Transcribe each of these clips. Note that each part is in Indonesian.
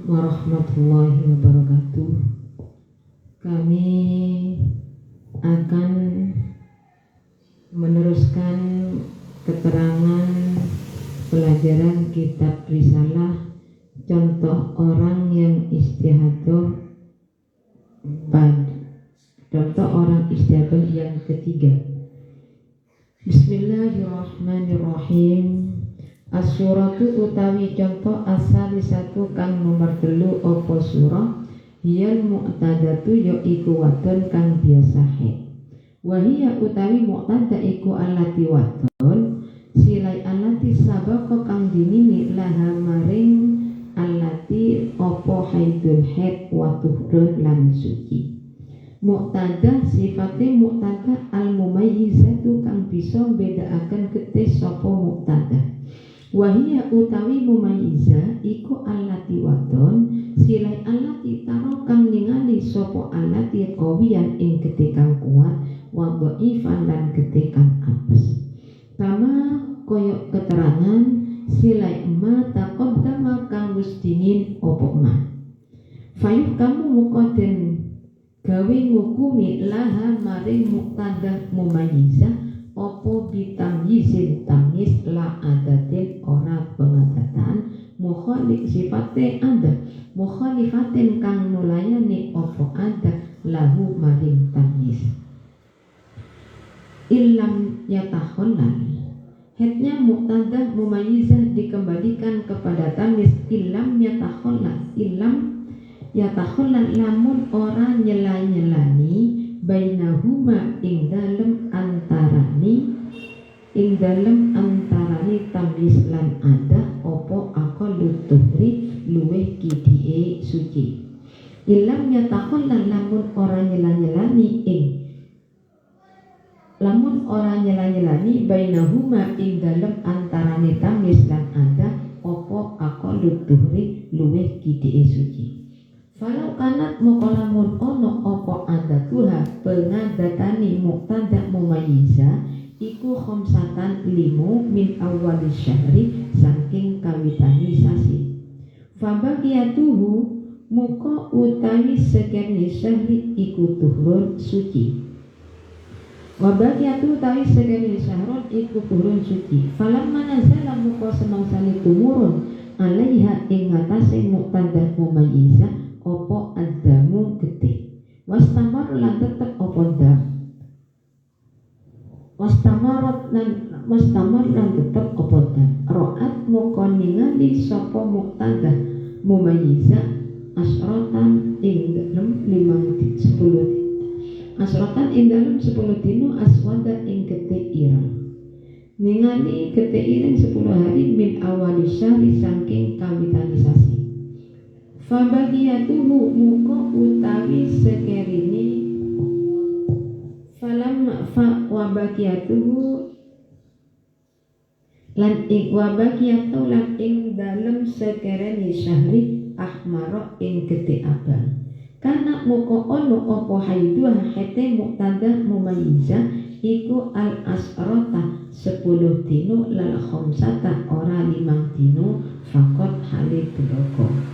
warahmatullahi wabarakatuh. Kami akan meneruskan keterangan pelajaran kitab Risalah contoh orang yang istihadah contoh orang istihadah yang ketiga. Bismillahirrahmanirrahim. As-suratu utawi contoh asal satu kang nomor 3 opo surah hiyal mu'tadatu yaiku wadon kang biasa haid. Wahia utawi mu'tada iku alati wadon silai alati sabako kang dinini laha maring alati opo haidun haid watuhdun lan suci. Mu'tada sifatnya mu'tada al-mumayyizatu kang bisa bedaaken getih sapa mu'tada. Wahia utawi mumayyiza iku alati wadon silai alati taro kang ningali sapa alati qawiyan ing getih kang kuat wa dhaifan lan getih kang apes. Kama koyok keterangan silai ma taqaddama kang wis dingin opo ma. Fayuh kamu muqadden gawe ngukumi laha maring muqtada mumayyiza opo bitamyizin tamyiz la adatin ora pengadatan mukhalif sifate ada mukhalifatin kang nulayani opo ada lahu maring tamyiz. Illam yatakhallal headnya muqtada mumayyizah dikembalikan kepada tamyiz illam yatakhallal lamun ora nyela-nyelani bainahuma ing dalem antarani tamyiz lan ada opo aqallu tuhri luweh kidie suci. Ilam yatakhallal lamun ora nyela-nyelani bainahuma ing dalem antarani tamyiz lan ada opo aqallu tuhri luweh kidie suci. Falau kanat mukolamun ono opo adatuha pengadatani muqtada mumayyiza iku khamsatan 5 min awwalis syahri saking kawitani sasi. Fabaqiyatuhu muka utawi sekene syahri iku tuhrun suci. Wabaqiyatu utawi sekene syahron iku tuhrun suci. Falam manazala muka semangsani tumurun alaiha ing atase muqtada mumayyiza opo adamu getih wastamar lan tetep opo dam wastamar lan tetep opo dam ro'at mukon ningali sapa muqtada mumayyiza asrotan ing dalem 10 dino aswada ing getih ireng ningali getih ireng 10 hari min awali syahri saking kawitanisasi. Fabaqiyatuhu muka utawi sekerini wabaqiyatuhu lan ing dalem sekereni syahri ahmaro ing getih abang karena muka ono opo haiduah hete muqtada mumayyiza iku al asrota 10 dino lal khamsata ora 5 dino fakot hale bloko.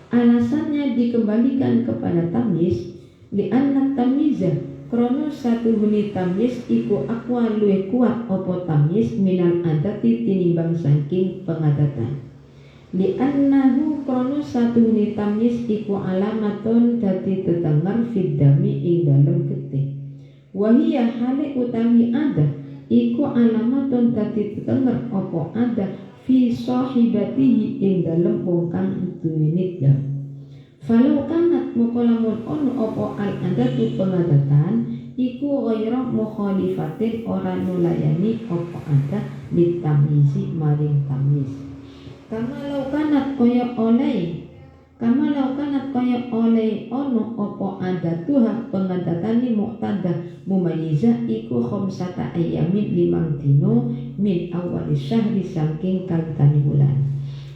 Alasannya dikembalikan kepada tamyiz li'anna tamyiza krono satu huni tamyiz iku akwa luwih kuat opo tamyiz minal adati tinimbang saking pengadatan. Li'annahu krono satu huni tamyiz iku alamatun dadi tetenger fiddami ing dalem getih. Wahia hale utawi ada iku alamatun dadi tetenger opo ada fi sahibatihi ing dalem wong kang duweni dam. Falau kanat mukolamun ono opo al-adatu pengadatan iku ghaira mukhalifatin ora nulayani opo ada ditamyizi maring tamyiz. Kama lau kanat kaya oleh ono opo adatuha pengadatani muqtada mumayyiza iku khamsata ayamin 5 dino min awal syahri saking kawitani bulan.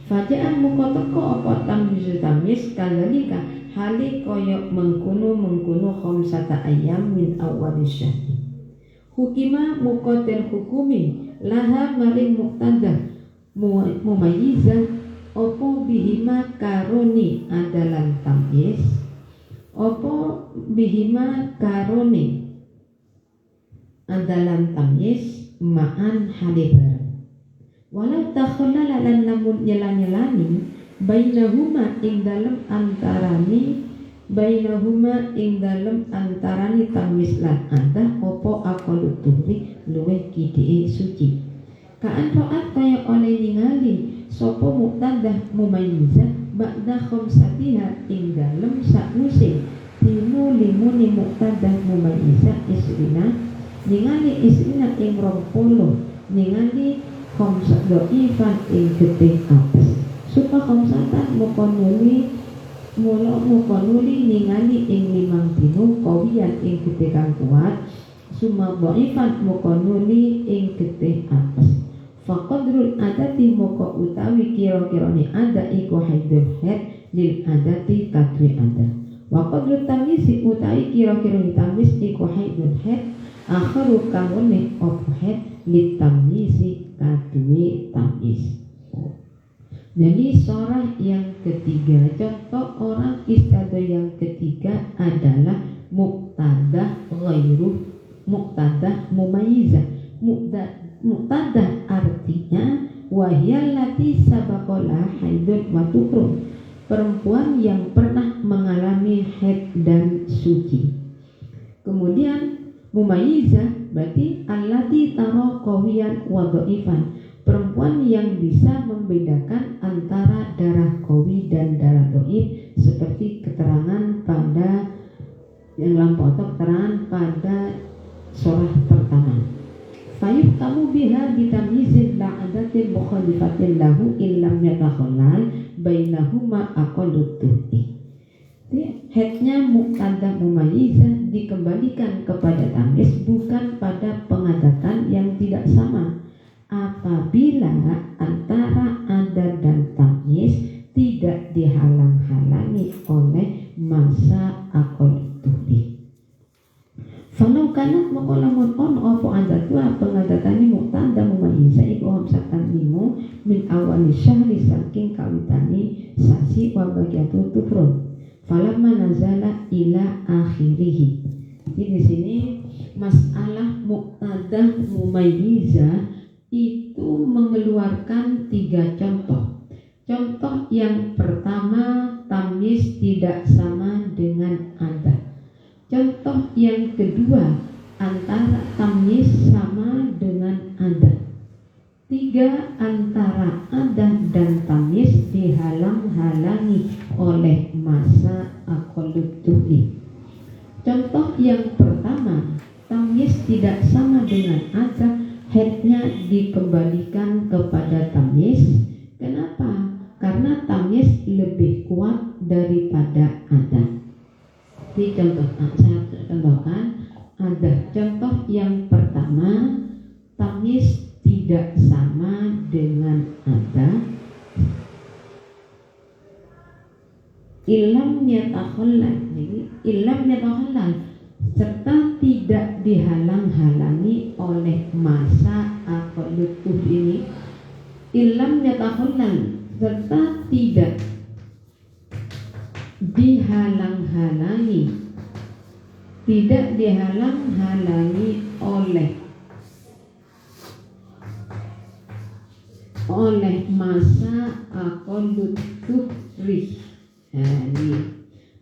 Faja'an muka teko opo tamyiz kadzalika hale kaya mengkono khamsata ayam min awal syahri. Hukima muka den hukumi laha maring muqtada mumayyiza opo bihima karuni adalan tamyiz opo bihima karuni adalan tamyiz ma'an halibar walau takhallala lan lamun nyela-nyelani bainahuma ing dalem antarani tamyiz lan adah opo akalut tuhri luweh kidee suci kaan ro'at kaya oleh ningali sopo muktadah mumayyizah ba'da khamsatiha ing dalem sakuse limuni muktadah mumayyizah isrina ningali isrina ing 20 ningali khamsah dhaifan ing getih apes supa khamsatan mukonuli ningali ing 5 dino kawiyan ing getih kang kuat summa dhaifan mukonuli ing getih apes faqadrul adati moko utawi kira-kirane ada iku haidul haid lil adati kadwe ada wa qadrut tamyiz utawi kira-kirane tamyiz iku haidul haid akhiru kamune opo haid lit tamyiz kadwe tamyiz. Jadi sorah yang ketiga, contoh orang istiadah yang ketiga adalah muqtadah ghairu muqtadah mumayyizah. Muqtadah artinya wahyallati sabaqala haidun wa tuhrun, perempuan yang pernah mengalami haid dan suci. Kemudian mumayyizah berarti allati tara qawiyan wa dhaifan, perempuan yang bisa membedakan antara darah qawi dan darah dhaif seperti keterangan pada yang lampau atau keterangan pada surah pertama. Fayuh kamu biha bitamyizin la'adatin mukhalifatin lahu illam yatakhallal bainahuma aqallut tuhi. Haidnya muqtadah mumayyizah dikembalikan kepada tamyiz bukan pada pengadatan yang tidak sama apabila antara adat dan tamyiz tidak dihalang-halangi oleh masa aqallut tuhi. Falau kanat maqalamun on opo adatwa pengadatani muqtadah mumayyizah iku hamsatan limu min awali syahri saking kawitani sasi wa bagiatu tufrun falamma nazala ila akhirih. Jadi di sini masalah muqtadah mumayyizah itu mengeluarkan 3 contoh. Contoh yang pertama, tamyiz tidak sama dengan adat. Contoh yang kedua, antara tamyiz sama dengan adat. 3, antara adat dan tamyiz dihalang-halangi oleh masa aqallut tuhi. Contoh yang pertama, tamyiz tidak sama dengan adat, haidnya dikembalikan kepada tamyiz. Kenapa? Karena tamyiz lebih kuat daripada adat. Di contoh, saya contohkan ada contoh yang pertama, tamyiz tidak sama dengan adat. Illam yatakhallal, jadi illam yatakhallal serta tidak dihalang-halangi oleh masa aqallut tuhi ini. Illam yatakhallal serta tidak dihalang-halangi oleh masa aqallut tuhi.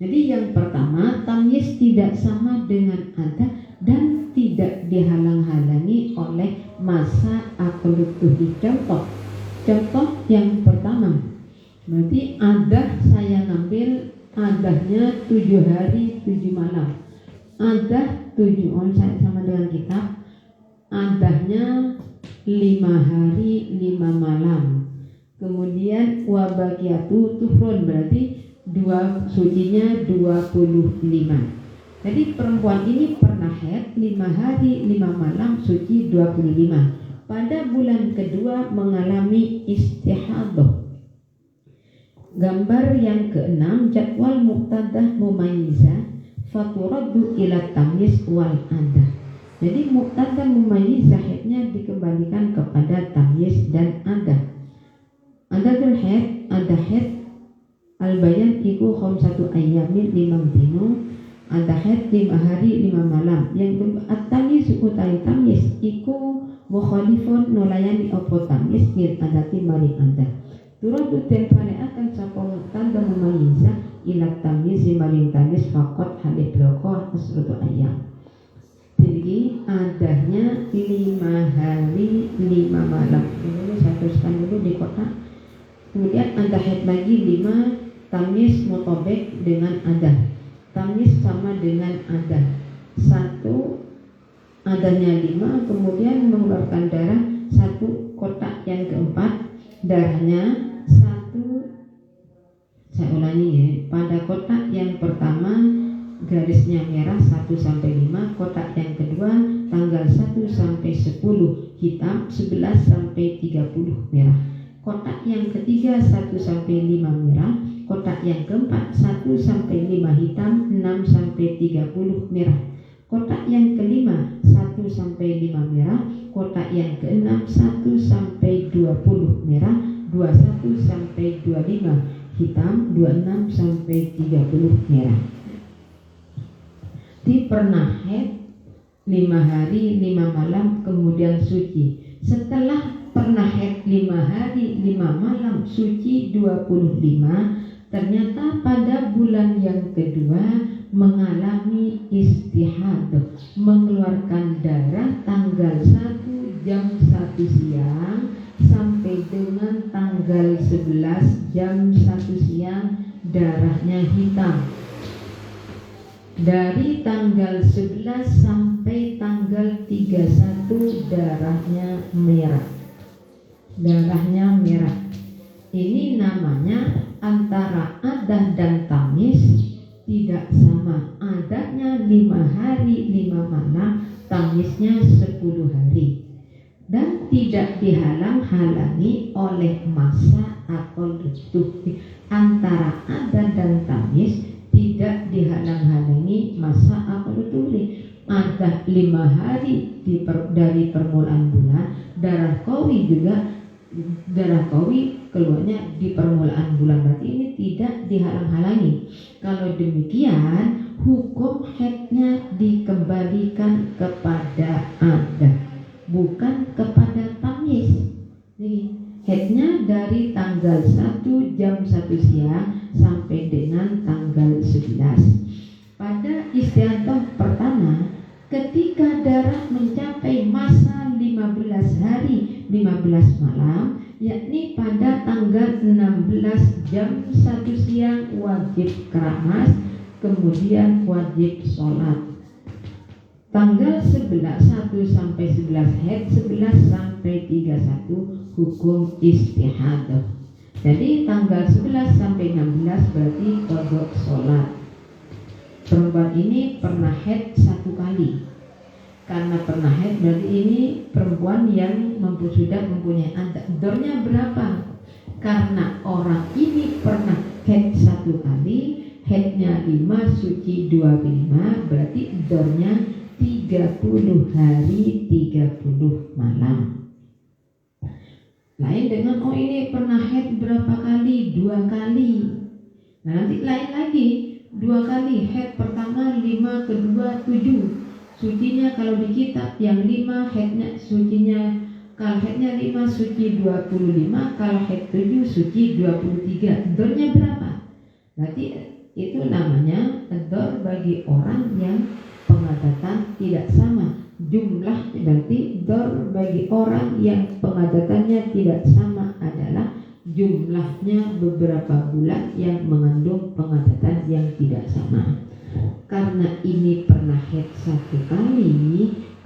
Jadi yang pertama, tamyiz tidak sama dengan adat dan tidak dihalang-halangi oleh masa aqallut tuhi. Contoh yang pertama, berarti adah saya ngambil adahnya 7 hari 7 malam. Adah 7 saya sama dengan kitab. Adahnya 5 hari 5 malam. Kemudian wabagiatu tuhron berarti 2 sucinya 25. Jadi perempuan ini pernah haid 5 hari 5 malam suci 25. Pada bulan kedua mengalami istihadah. Gambar yang ke-6, jadwal muqtadah mumayyizah faturaddu ila tamyiz wal adah. Jadi muqtadah mumayyizah haidnya dikembalikan kepada tamyiz dan adah. Adatul haid, adah haid bayan iku khamsatu ayyamin 5 dino, Al-haid 5 hari 5 malam. Yang at-tamyiz utawi tamyiz iku mukhalifun nulayani apa tamyiz bil adati maring adat. Turut den paneaken sapa tanda memayyiza ila tamyiz maring tamyiz faqat halih bloko asratu ayyam. Jadi adanya 5 hari 5 malam. Ini saya teruskan dulu di kotak. Kemudian al-haid lagi 5, tamyiz mutobek dengan adat. Tamyiz sama dengan adah. 1 adanya 5, kemudian mengeluarkan darah 1, kotak yang keempat darahnya 1. Saya ulangi ya, pada kotak yang pertama garisnya merah 1 sampai 5, kotak yang kedua tanggal 1 sampai 10 hitam, 11 sampai 30 merah. Kotak yang ketiga 1 sampai 5 merah, kotak yang keempat 1 sampai 5 hitam, 6 sampai 30 merah. Kotak yang kelima 1 sampai 5 merah, kotak yang keenam 1 sampai 20 merah, 21 sampai 25 hitam, 26 sampai 30 merah. Di pernah haid 5 hari 5 malam kemudian suci. Setelah pernah haid 5 hari 5 malam suci 25, ternyata pada bulan yang kedua mengalami istihadah, mengeluarkan darah tanggal 1 jam 1 siang sampai dengan tanggal 11 jam 1 siang darahnya hitam. Dari tanggal 11 sampai tanggal 31 darahnya merah. Ini namanya antara adah dan tamyiz tidak sama. Adanya 5 hari 5 malam, tamyiznya 10 hari. Dan tidak dihalang-halangi oleh masa atau letup. Antara adah dan tamyiz tidak dihalang-halangi masa atau letup. Ada 5 hari dari permulaan bulan, darah qawi keluarnya di permulaan bulan, berarti ini tidak dihalang-halangi. Kalau demikian hukum haidnya dikembalikan kepada adah, bukan kepada tamyiz. Nih, haidnya dari tanggal 1 jam 1 siang sampai dengan tanggal 11. Pada istihadah pertama, ketika darah mencapai masa 15 hari 15 malam, yakni pada tanggal 16 jam 1 siang wajib keramas, kemudian wajib sholat. Tanggal 11 1 sampai 11 haid, 11 sampai 31 hukum istihadah. Jadi tanggal 11 sampai 16 berarti qada sholat. Perempuan ini pernah haid 1 kali. Karena pernah haid berarti ini perempuan yang sudah mempunyai adat. Dornya berapa? Karena orang ini pernah haid 1 kali, haidnya 5 suci 25, berarti dornya 30 hari 30 malam. Lain dengan ini pernah haid berapa kali? 2 kali. Nah nanti lain lagi, 2 kali haid pertama 5, kedua 7. Sucinya kalau di kitab yang 5 haidnya sucinya, kalau haidnya 5 suci 25, kalau haid 7 suci 23. Dornya berapa? Berarti itu namanya dor bagi orang yang pengadatan tidak sama. Jumlah berarti dor bagi orang yang pengadatannya tidak sama adalah jumlahnya beberapa bulan yang mengandung pengadatan yang tidak sama. Karena ini pernah haid 1 kali,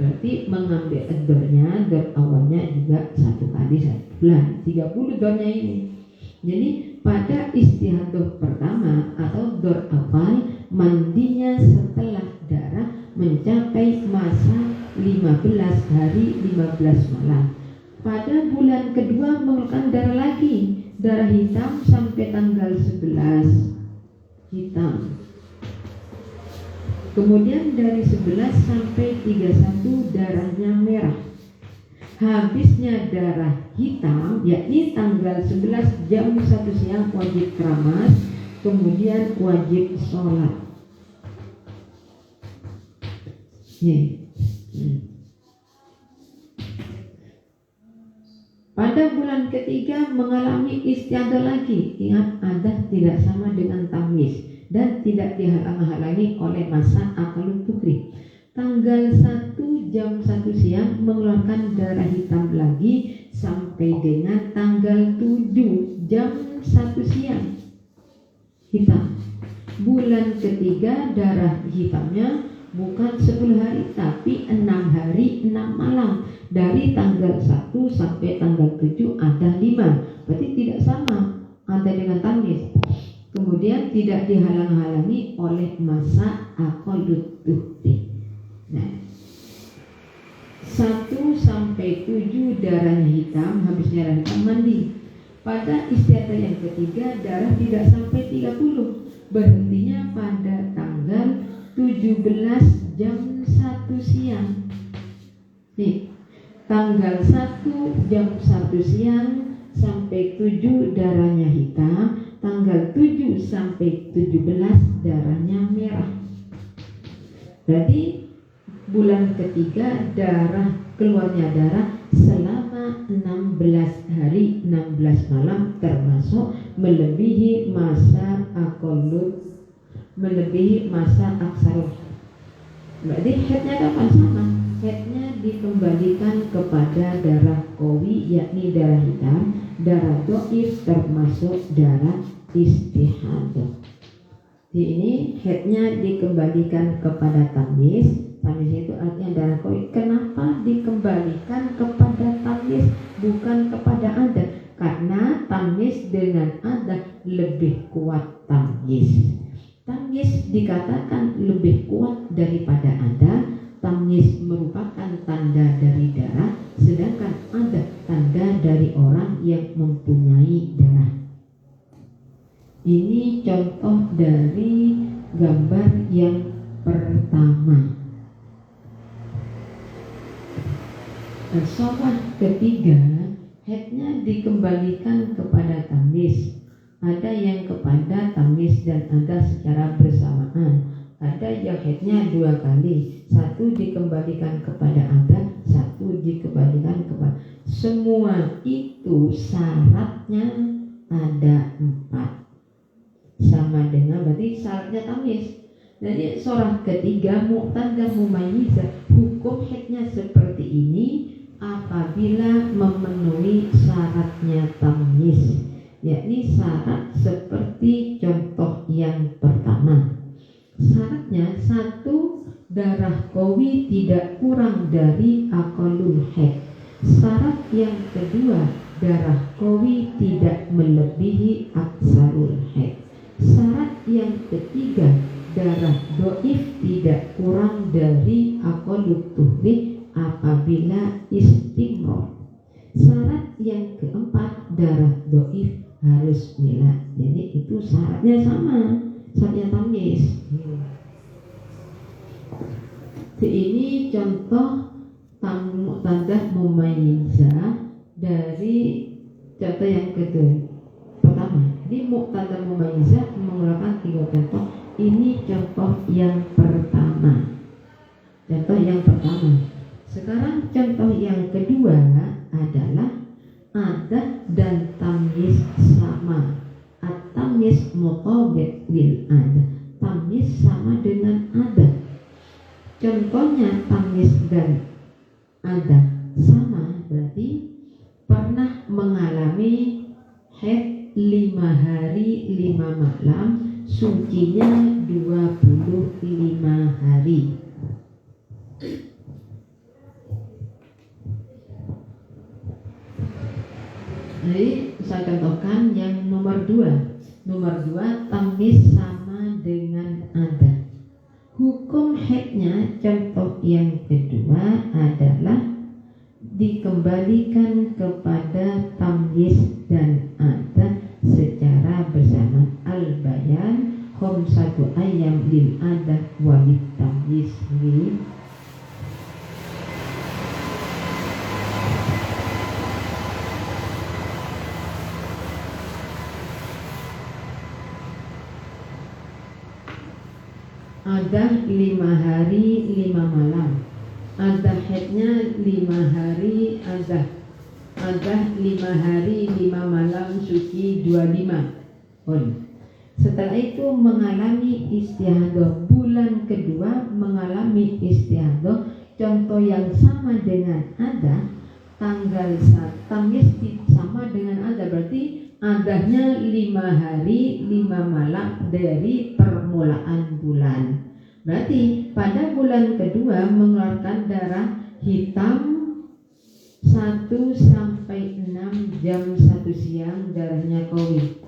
berarti mengambil dornya, dor awalnya juga 1 kali 1 bulan, 30 dornya ini. Jadi pada istihadah pertama atau dor awal, mandinya setelah darah mencapai masa 15 hari 15 malam. Pada bulan kedua mengeluarkan darah lagi, darah hitam sampai tanggal 11 hitam. Kemudian dari 11 sampai 31 darahnya merah. Habisnya darah hitam, yakni tanggal 11 jam 1 siang wajib keramas, kemudian wajib sholat. Pada bulan ketiga mengalami istiadah lagi. Ingat, adah tidak sama dengan tamyiz dan tidak dihalang-halangi oleh masa akalun tukri. Tanggal 1 jam 1 siang mengeluarkan darah hitam lagi sampai dengan tanggal 7 jam 1 siang hitam. Bulan ketiga darah hitamnya bukan 10 hari tapi 6 hari 6 malam. Dari tanggal 1 sampai tanggal 7 ada 5. Berarti tidak sama ada dengan tamyiz. Kemudian tidak dihalang-halangi oleh masa akolut tuhti. Nah, 1 sampai 7 darahnya hitam, habis darah hitam mandi. Pada istiadah yang ketiga darah tidak sampai 30, berhentinya pada tanggal 17 jam 1 siang. Nih, tanggal 1 jam 1 siang sampai 7 darahnya hitam, tanggal 7 sampai 17 darahnya merah. Berarti bulan ketiga keluarnya darah selama 16 hari 16 malam, termasuk melebihi masa aksarul. Berarti headnya kapan sama? Headnya dikembalikan kepada darah qawi, yakni darah hitam, darah dhaif termasuk darah istihadah. Ini headnya dikembalikan kepada tamyiz. Tamyiz itu artinya darah qawi. Kenapa dikembalikan kepada tamyiz bukan kepada adah? Karena tamyiz dengan adah lebih kuat tamyiz. Tamyiz dikatakan lebih kuat daripada adah. Tamyiz merupakan tanda dari darah, sedangkan adah tanda dari orang yang mempunyai darah. Ini contoh dari gambar yang pertama. Surah ketiga, headnya dikembalikan kepada tamyiz. Ada yang kepada tamyiz dan ada secara bersamaan. Ada yang headnya 2 kali. 1 dikembalikan kepada ada, 1 dikembalikan kepada. Semua itu syaratnya ada 4. Sama dengan berarti syaratnya tamyiz. Jadi surah ketiga mu'tadah mumayyizah, hukum headnya seperti ini apabila memenuhi syaratnya tamyiz, yakni syarat seperti contoh yang pertama. Syaratnya 1, darah qawi tidak kurang dari aqallul haid. Syarat yang kedua, darah qawi tidak melebihi aksarul haid. Syarat yang ketiga, darah dhaif tidak kurang dari aqallut tuhri apabila istimror. Syarat yang keempat, darah dhaif harus mila. Jadi itu syaratnya sama, syaratnya tamyiz. Ini contoh mu'tadah mumayyizah dari contoh yang kedua. Pertama, di mu'tadah mumayyizah mengeluarkan 3 contoh. Ini contoh yang pertama. Sekarang contoh yang kedua adalah adah dan tamyiz sama. At-tamyiz mutabiq lil adah. Tamyiz sama dengan adah. Contohnya tamyiz dan adah sama, berarti pernah mengalami haid 5 hari 5 malam, sucinya 25 hari. Jadi saya contohkan yang nomor 2. Nomor 2, tamyiz sama dengan adah. Hukum haidnya contoh yang kedua adalah dikembalikan kepada tamyiz dan adah secara bersama. Al-bayan khamsatu ayyam lil adah walit tamyiz. Ada 5 hari 5 malam. Ada haidnya 5 hari, ada 5 hari 5 malam suci 25. Setelah itu mengalami istihadah, bulan kedua mengalami istihadah. Contoh yang sama dengan ada tanggal Tamis sama dengan ada, berarti adanya 5 hari 5 malam dari permulaan bulan. Berarti pada bulan kedua mengeluarkan darah hitam 1 sampai 6 jam 1 siang darahnya qawi.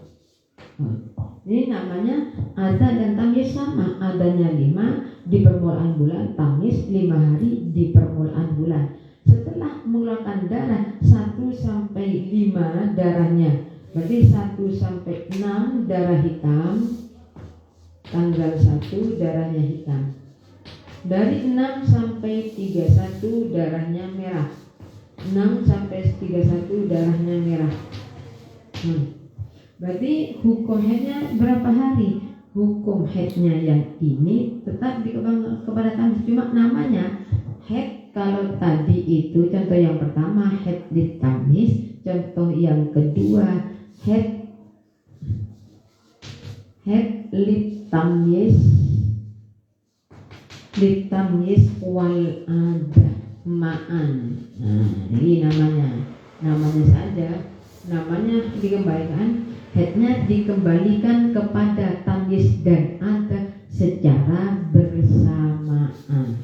Ini namanya ada dan tamis sama, adanya 5 di permulaan bulan, tamis 5 hari di permulaan bulan. Setelah mengeluarkan darah 1 sampai 5 darahnya, berarti 1 sampai 6 darah hitam, tanggal 1 darahnya hitam. Dari 6 sampai 31 darahnya merah. 6 sampai 31 darahnya merah. Berarti hukum haidnya berapa hari? Hukum haidnya yang ini tetap kepada tamis, cuma namanya haid. Kalau tadi itu contoh yang pertama haid di tamis, contoh yang kedua haid litamyiz wal ada ma'an. Nah, ini namanya saja, namanya dikembalikan, haidnya dikembalikan kepada tamyiz dan ada secara bersamaan.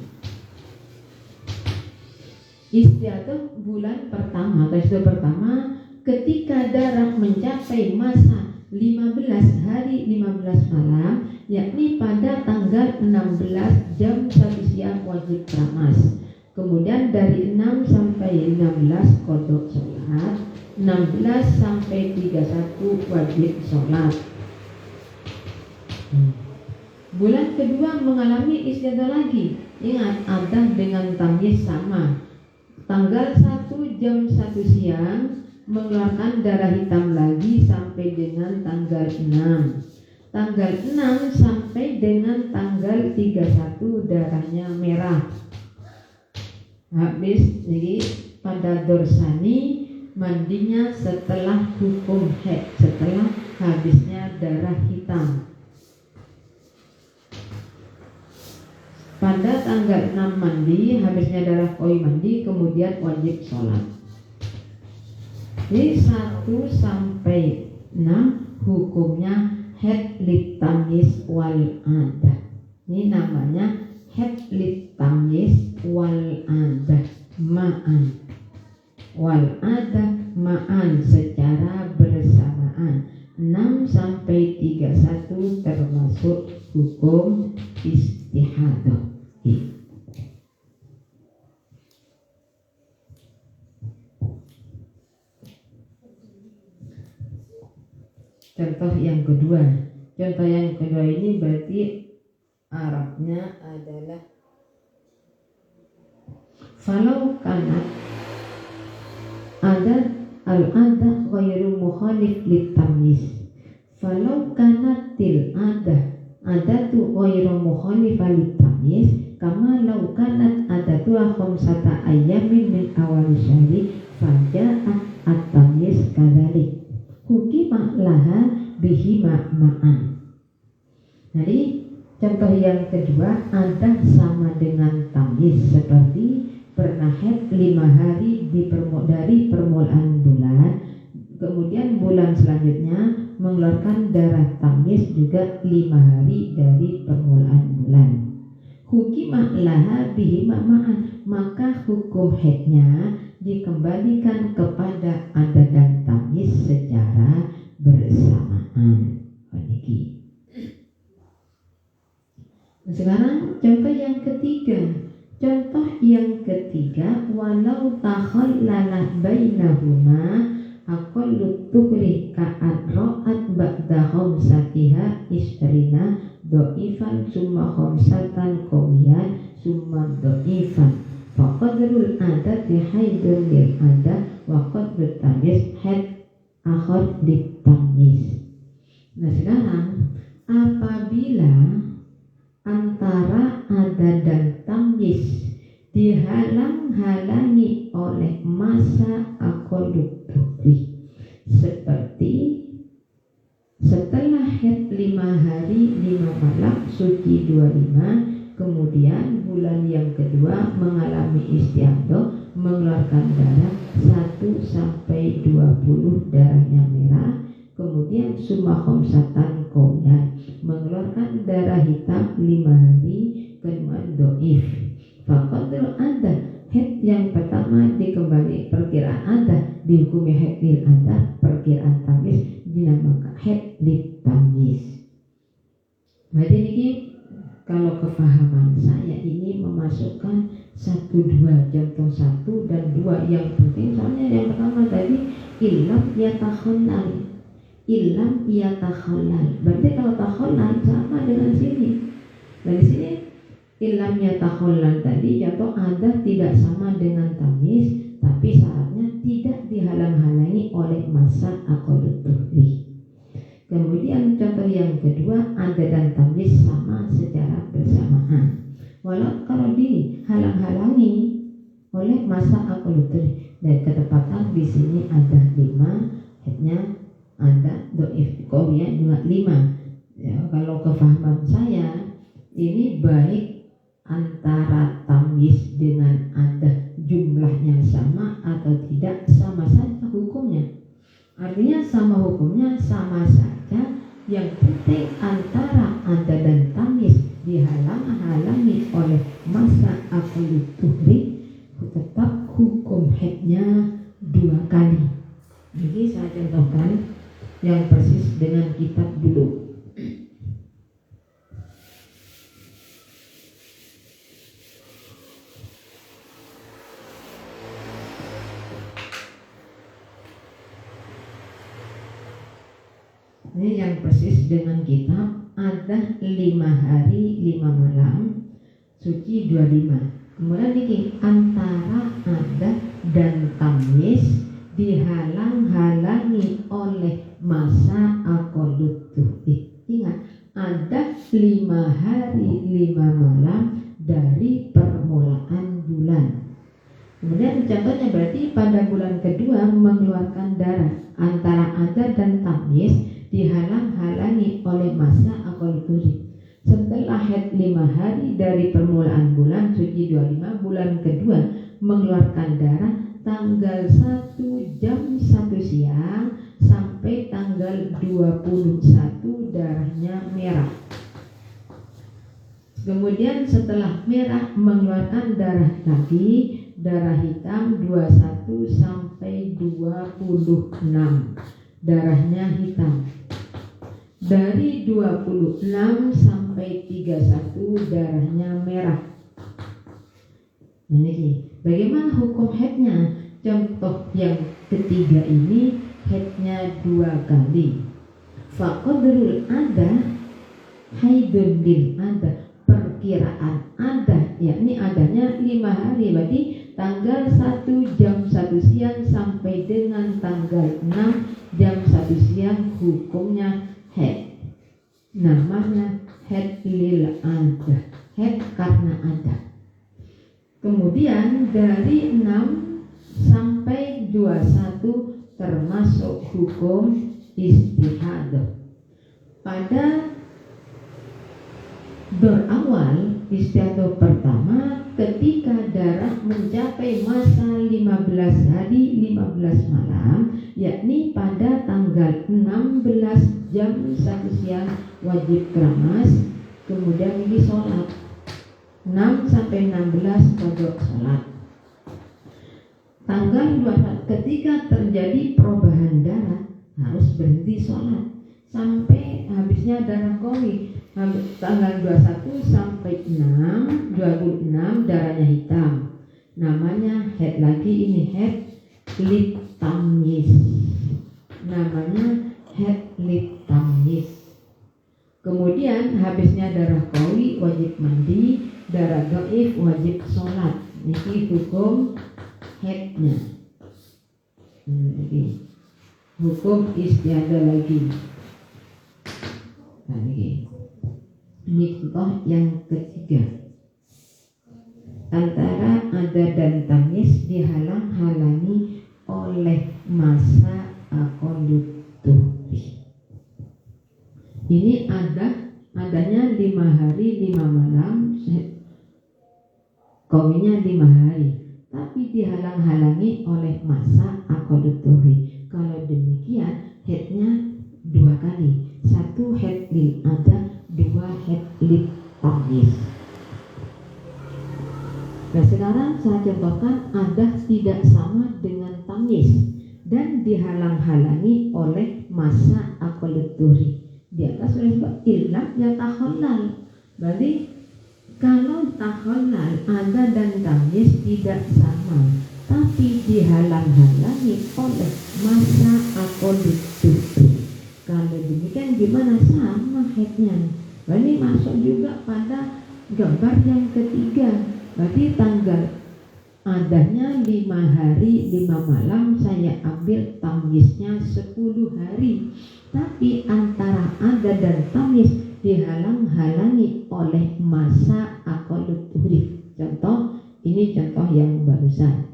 Istiadah bulan pertama atau istiadah pertama ketika darah mencapai masa 15 hari 15 malam, yakni pada tanggal 16 jam 1 siang wajib keramas. Kemudian dari 6 sampai 16 qodok sholat, 16 sampai 31 wajib sholat. Bulan kedua mengalami istiadah lagi. Ingat, ada dengan tamyiz sama. Tanggal 1 jam 1 siang mengeluarkan darah hitam lagi sampai dengan tanggal 6. Tanggal 6 sampai dengan tanggal 31 darahnya merah. Habis jadi pada dorsani mandinya setelah hukum haid, setelah habisnya darah hitam. Pada tanggal 6 mandi, habisnya darah koi mandi, kemudian wajib sholat. Jadi 1 sampai 6 hukumnya haid litamyiz wal ada. Ini namanya haid litamyiz wal ada ma'an. Wal ada ma'an secara bersamaan. 6 sampai 31 termasuk hukum istihadah. Contoh yang kedua ini berarti Arabnya adalah falau kanat ada al-ada ghairu mukhalif litamyiz. Falau kanatil adatu ghairu mukhalifah litamyiz kama law kanat adatu khamsata ayyamin min awal syahri faja'a at-tamyiz kadzalik hukima laha bihima ma'an. Jadi contoh yang kedua ada sama dengan tamyiz, seperti pernah haid 5 hari dari permulaan bulan, kemudian bulan selanjutnya mengeluarkan darah tamyiz juga 5 hari dari permulaan bulan. Hukima laha bihima ma'an, maka hukum haidnya dikembalikan kepada ada dan tamyiz secara bersamaan. Sekarang contoh yang ketiga, walau takhallala bainahuma aqallu tuhri ka'at ra'at ba'da khamsatiha ishrina do'ifan summa khamsatan qawiyan summa do'ifan faqadrul adati haidun lil adat wa qadrut tamyiz haid akhar lit tamyiz. Nah sekarang apabila antara haid 5 hari 5 malam suci 25, kemudian bulan yang kedua mengalami istiadah, mengeluarkan darah 1 sampai 20 darahnya merah, kemudian summa khamsatan qawlan, mengeluarkan darah hitam 5 hari, kedua dhaif. Faqadul adah, haid yang pertama dikembali perkiraan adah, dihukumi haidil adah, perkiraan tamyiz dinamakan haid lid tamyiz. Jadi ini kalau kefahaman saya ini memasukkan 1-2 contoh 1 dan 2 yang penting. Soalnya yang pertama tadi ilam yatakhallal, berarti kalau takhallal sama dengan sini. Dari sini ilam yatakhallal tadi contoh ada tidak sama dengan tamyiz, tapi syaratnya tidak dihalang-halangi oleh masa aqallut tuhri. Kemudian contoh yang kedua ada dan tamyiz sama secara bersamaan. Walau kalau dihalang-halangi oleh masa aqallut tuhri, dan ketepatan di sini ada 5, headnya ada dhaif qawiyah 5. Ya, kalau kefahaman saya ini baik antara tamyiz dengan ada jumlahnya sama atau tidak, sama saja hukumnya. Artinya sama hukumnya, sama saja. Yang penting antara ada dan tamyiz dihalang-halangi oleh masa aqallut tuhri, tetap hukum haidnya 2 kali. Jadi saya contohkan yang persis dengan kitab dulu. Ini yang persis dengan kitab ada 5 hari 5 malam suci 25. Kemudian ini antara ada dan tamyiz dihalang-halangi oleh masa aqallut tuhri. Ingat, ada 5 hari 5 malam dari permulaan bulan. Kemudian contohnya berarti pada bulan kedua mengeluarkan darah, antara ada dan tamyiz dihalang-halangi oleh masa aqallut tuhri. Setelah haid 5 hari dari permulaan bulan suci 25, bulan kedua mengeluarkan darah tanggal 1 jam 1 siang sampai tanggal 21 darahnya merah. Kemudian setelah merah mengeluarkan darah lagi, darah hitam 21 sampai 26, darahnya hitam. Dari 26 sampai 31 darahnya merah. Nah, ini bagaimana hukum haidnya? Contoh yang ketiga ini haidnya 2 kali. Faqadrul ada haidun lil ada, perkiraan ada, yakni adanya 5 hari, berarti tanggal 1 jam 1 siang sampai dengan tanggal 6 jam 1 siang hukumnya haid. Namanya haid lil ada, haid karena ada. Kemudian dari 6 sampai 21 termasuk hukum istihadah. Pada berawal istiadah pertama ketika darah mencapai masa 15 hari 15 malam, yakni pada tanggal 16 jam 1 siang wajib keramas, kemudian ini sholat 6 sampai 16 kodok sholat. Tanggal 21 ketika terjadi perubahan darah harus berhenti sholat sampai habisnya darah qawi. Tanggal 21 sampai 26 darahnya hitam, namanya haid lagi, ini haid lid tamyiz, namanya haid lid tamyiz. Kemudian habisnya darah qawi wajib mandi, darah dhaif wajib sholat. Ini hukum haidnya. Ini hukum istiadah lagi. Nah, ini contoh yang ketiga. Antara ada dan tamyiz dihalang-halangi oleh masa aqallut tuhri. ini adanya 5 hari 5 malam, kawinnya 5 hari, tapi dihalang-halangi oleh masa aqallut tuhri. Kalau demikian haidnya 2 kali, 1 haid lil ada, 2 haid lil tamyiz. Nah sekarang saya contohkan adah tidak sama dengan tamyiz dan dihalang-halangi oleh masa aqallut tuhri. Di atas sudah disebut illam ya takhallal. Berarti kalau takhallal ada dan tamyiz tidak sama, tapi dihalang-halangi oleh masa aqallut tuhri. Kalau demikian gimana? Sama haidnya. Berarti masuk juga pada gambar yang ketiga. Berarti tanggal adanya 5 hari 5 malam, saya ambil tamyiznya 10 hari. Tapi antara ada dan tamyiz dihalang-halangi oleh masa aqallut tuhri. Contoh, ini contoh yang barusan.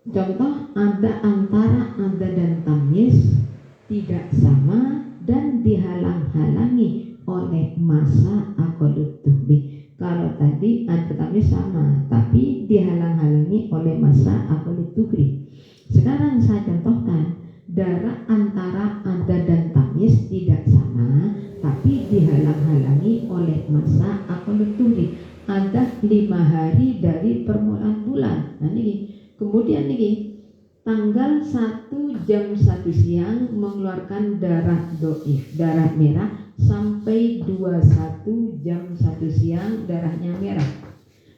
Contoh, ada antara ada dan tamyiz tidak sama dan dihalang-halangi oleh masa aqallut tuhri. Kalau tadi ada tamyiz sama, tapi dihalang-halangi oleh masa aqallut tuhri. Sekarang saya contohkan darah antara ada dan tamyiz tidak sama, tapi dihalang-halangi oleh masa aqallut tuhri. Ada 5 hari dari permulaan bulan. Nah ini. Kemudian nih tanggal 1 jam 1 siang mengeluarkan darah doif, darah merah, sampai 21 jam 1 siang darahnya merah.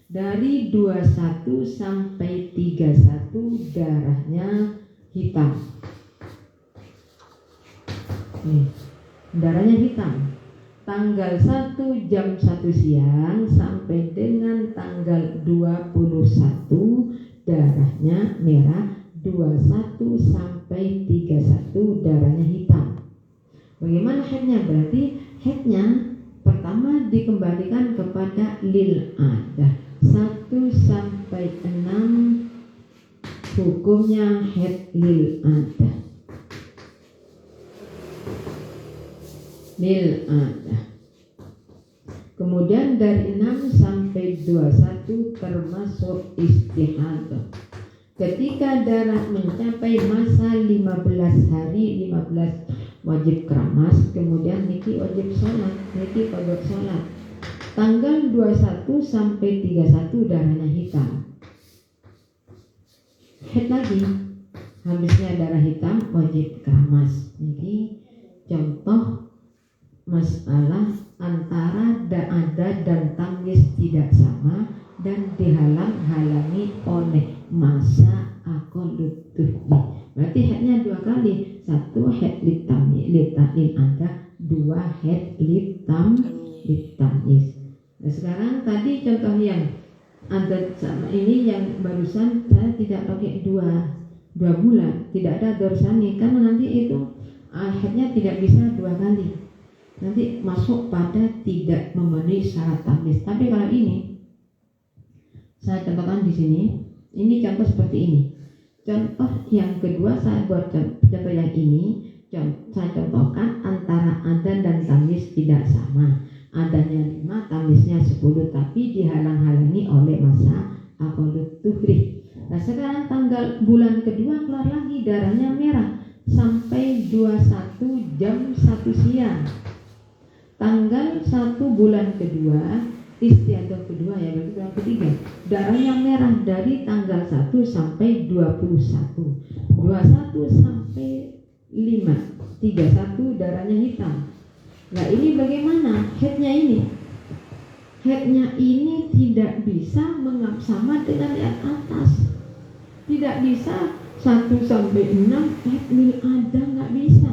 Dari 21 sampai 31 darahnya hitam. Nih, darahnya hitam. Tanggal 1 jam 1 siang sampai dengan tanggal 21 darahnya merah, 21 sampai 31 darahnya hitam. Bagaimana haidnya? Berarti haidnya pertama dikembalikan kepada lil adah 1 sampai 6, hukumnya haid lil adah. Lil adah. Kemudian dari 6 sampai 21 termasuk istihadah. Ketika darah mencapai masa 15 hari, 15 wajib keramas, kemudian niki wajib sholat, niki kodok sholat. Tanggal 21 sampai 31 darahnya hitam. Haid lagi, habisnya darah hitam wajib keramas. Niki contoh masalah antara ada dan tamyiz tidak sama dan dihalang-halangi oleh masa aqallut tuhri. Berarti haidnya 2 kali, 1 haid lit ada, 2 haid lit tamyiz. Nah sekarang tadi contoh yang ada sama ini yang barusan saya tidak pakai 2 bulan, tidak ada dorsani karena nanti itu haidnya tidak bisa 2 kali. Nanti masuk pada tidak memenuhi syarat tamyiz. Tapi kalau ini saya contohkan di sini, ini contoh seperti ini. Contoh yang kedua saya buat contoh yang ini, saya contohkan antara ada dan tamyiz tidak sama. Adanya 5, tamyiznya 10, tapi dihalang-halangi oleh masa aqallut tuhri. Nah sekarang tanggal bulan kedua keluar lagi darahnya merah sampai 21 jam 1 siang. Tanggal 1 bulan kedua, istiadah kedua ya, berarti bulan ketiga, darahnya merah dari tanggal 1 sampai 21, 21 sampai 5, 31 darahnya hitam. Nah ini bagaimana haidnya ini? Haidnya ini tidak bisa sama dengan yang atas. Tidak bisa 1 sampai 6 haid lil ada, nggak bisa.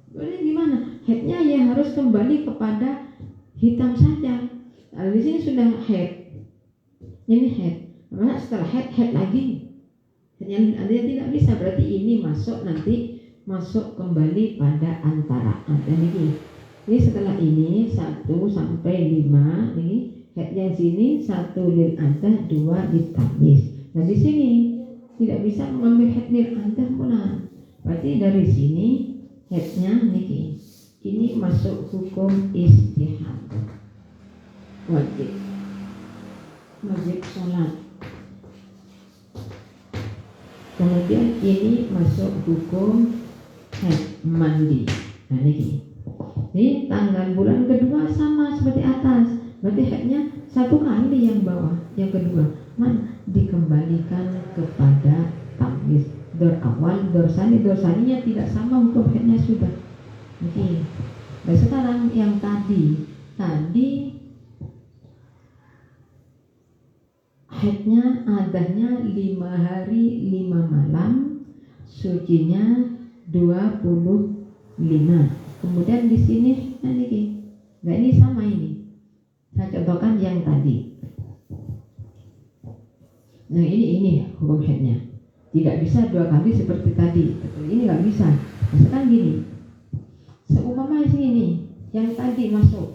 Berarti gimana? Haidnya ya harus kembali kepada hitam saja. Nah, di sini sudah haid. Ini haid. Karena setelah haid lagi. Haidnya ada tidak bisa. Berarti ini masuk kembali pada antara ada ini. Ini setelah ini 1 sampai 5 ini Headnya sini 1 lil adah, 2 lil tamyiz. Nah di sini tidak bisa mengambil head lil adah pula. Berarti dari sini headnya niki. Ini masuk hukum istihad. Wajib sholat. Kemudian ini masuk hukum head mandi. Nah ini tanggal bulan kedua sama seperti atas. Berarti headnya 1 kali yang bawah. Yang kedua dikembalikan kepada tamyiz. Dor awal, dor sani. Dor saninya tidak sama hukum headnya sudah. Oke. Nah sekarang yang tadi headnya adanya 5 hari 5 malam, sucinya 25. Kemudian di sini ini sama ini. Saya contohkan yang tadi. Nah ini hukum headnya. Tidak bisa 2 kali seperti tadi. Ini nggak bisa. Misalkan gini. Seumpama sini yang tadi masuk.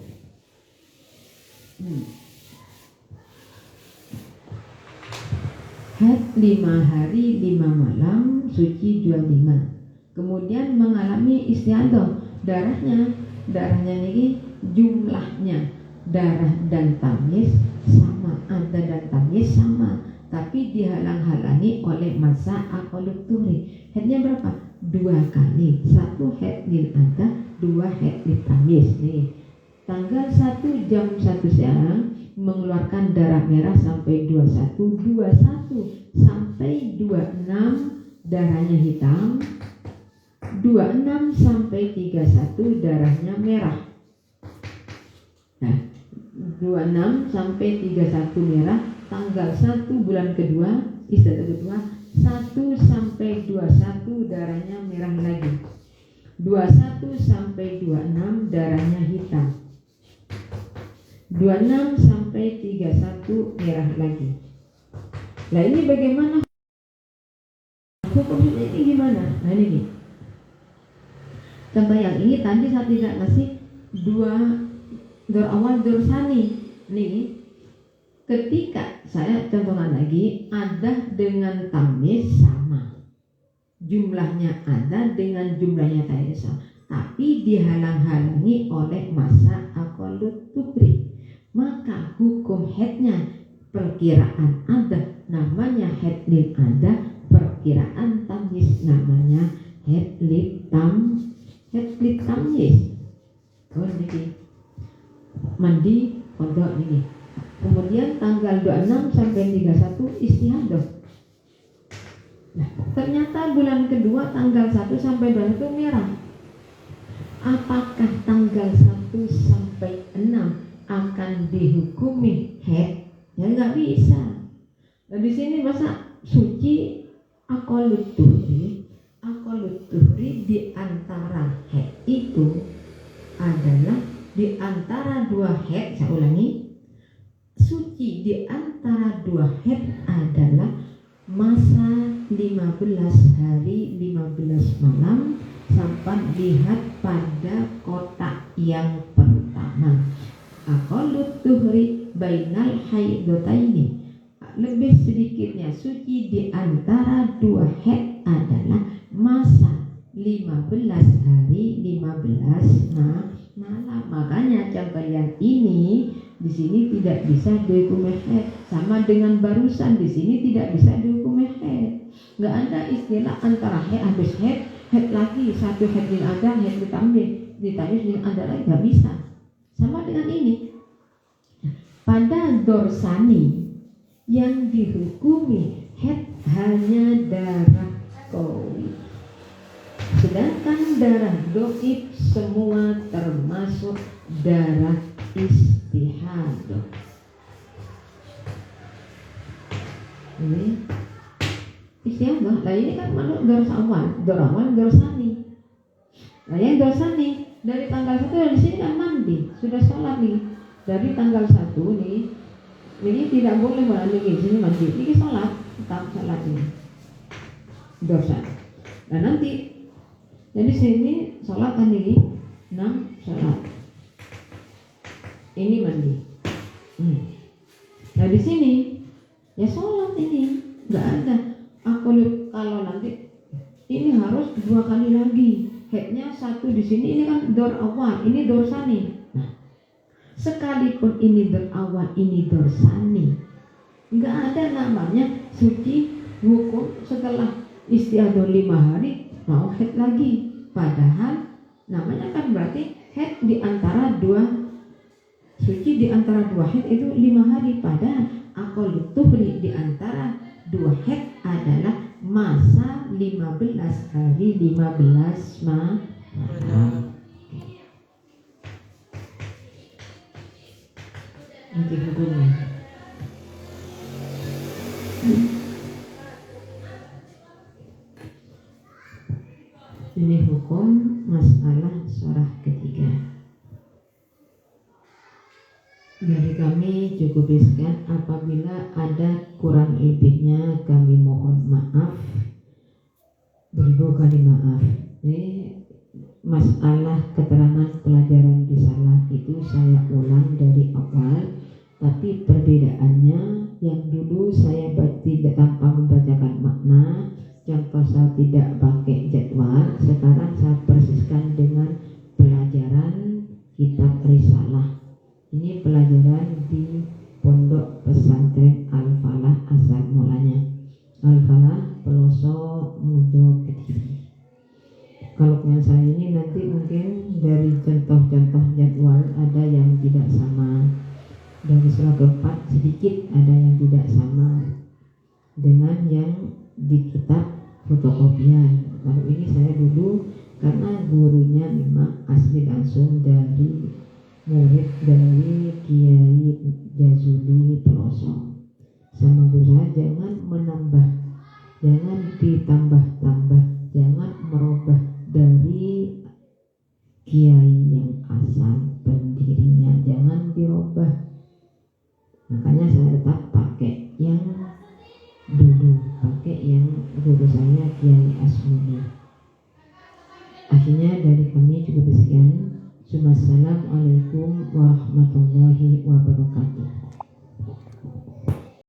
Head 5 hari 5 malam, suci 25. Kemudian mengalami istiadah. Darahnya ini jumlahnya darah dan tamyiz sama, ada dan tamyiz sama, tapi dihalang-halangi oleh masa aqallut tuhri. Headnya berapa? 2 kali. 1 head lil adah, 2 head lil tamyiz. Nih, tanggal 1 jam 1 siang mengeluarkan darah merah sampai 21 sampai 26 darahnya hitam, 26 sampai 31 darahnya merah. Nah, 26 sampai 31 merah, tanggal 1 bulan kedua, istiadah kedua, 1 sampai 21 darahnya merah lagi. 21 sampai 26 darahnya hitam. 26 sampai 31 merah lagi. Nah ini bagaimana hukumnya ini gimana? Nah ini nih. Contoh yang ini tadi saya tidak ngasih 2 dor awal dor sani. Nih, ketika saya contohkan lagi, ada dengan tamyiz sama, jumlahnya ada dengan jumlahnya tadi sama, tapi dihalang-halangi oleh masa aqallut tuhri. Maka hukum headnya perkiraan ada namanya head lil adah, perkiraan tamyiz namanya head lil tamyiz. Mandi kodok ini. Kemudian tanggal 26 sampai 31 istihadah. Nah, ternyata bulan kedua tanggal 1 sampai 21 merah. Apakah tanggal 1 sampai 6 akan dihukumi head? Ya nggak bisa. Nah di sini masa suci aqallut tuhri di antara head itu adalah di antara 2 head. Saya ulangi, suci di antara 2 head adalah masa 15 hari 15 malam sampai lihat pada kotak yang pertama. Aqallut tuhri bainal haidataini, lebih sedikitnya suci di antara 2 head adalah masa 15 hari 15 malam. Makanya contoh yang ini di sini tidak bisa dihukumi head, sama dengan barusan di sini tidak bisa dihukumi head. Nggak ada istilah antara head habis head lagi, 1 head lil adah, head lil tamyiz, lil adah lagi, nggak bisa. Sama dengan ini. Pada dorsani yang dihukumi head hanya darah qawi. Sedangkan darah doib semua termasuk darah istihadah. Ini istihadah. Nah ini kan menurut dor awal, dor sani. Nah yang dor sani dari tanggal 1 di sini kan mandi, sudah sholat nih. Dari tanggal 1 nih, ini tidak boleh mandi di sini mandi. Ini sholat, tetap sholat ini. Dosa. Nah nanti jadi sini sholat kan ini 6 sholat. Ini mandi. Nah di sini ya sholat ini nggak ada. Kalau nanti ini harus 2 kali lagi. Headnya 1 di sini, ini kan dor awal, ini dor sani. Nah, sekalipun ini dor awal, ini dor sani, nggak ada namanya suci hukum setelah istiadah 5 hari mau head lagi. Padahal namanya kan berarti head di antara 2 suci, di antara 2 head itu 5 hari. Padahal aqallut tuhri di antara 2 head adalah masa 15 hari 15 malam. Ini hukumnya. Ini hukum masalah surah ketiga. Dari kami cukup sekian. Apabila ada kurang lebihnya kami mohon maaf, beribu kali maaf. Ini masalah keterangan pelajaran risalah itu saya ulang dari awal, tapi perbedaannya yang dulu saya tidak tanpa membacakan makna, contoh saya tidak pakai jadwal, sekarang saya persiskan dengan pelajaran kitab risalah. Ini pelajaran di Pondok Pesantren Al-Falah asal mulanya. Al-Falah Peloso Mujo Kediri. Kalau dengan saya ini nanti mungkin dari contoh-contoh jadwal ada yang tidak sama. Dari surah keempat sedikit ada yang tidak sama dengan yang di kitab fotokopian. Kalau ini saya dulu karena gurunya memang asli langsung dari murid dari Kiai Jazuli Peloso. Sama berusaha jangan menambah, jangan ditambah-tambah, jangan merubah dari kiai yang asal pendirinya, jangan dirubah. Makanya saya tetap pakai yang dulu, pakai yang guru saya Kiai Asmuni. Akhirnya dari kami cukup sekian. Assalamualaikum warahmatullahi wabarakatuh.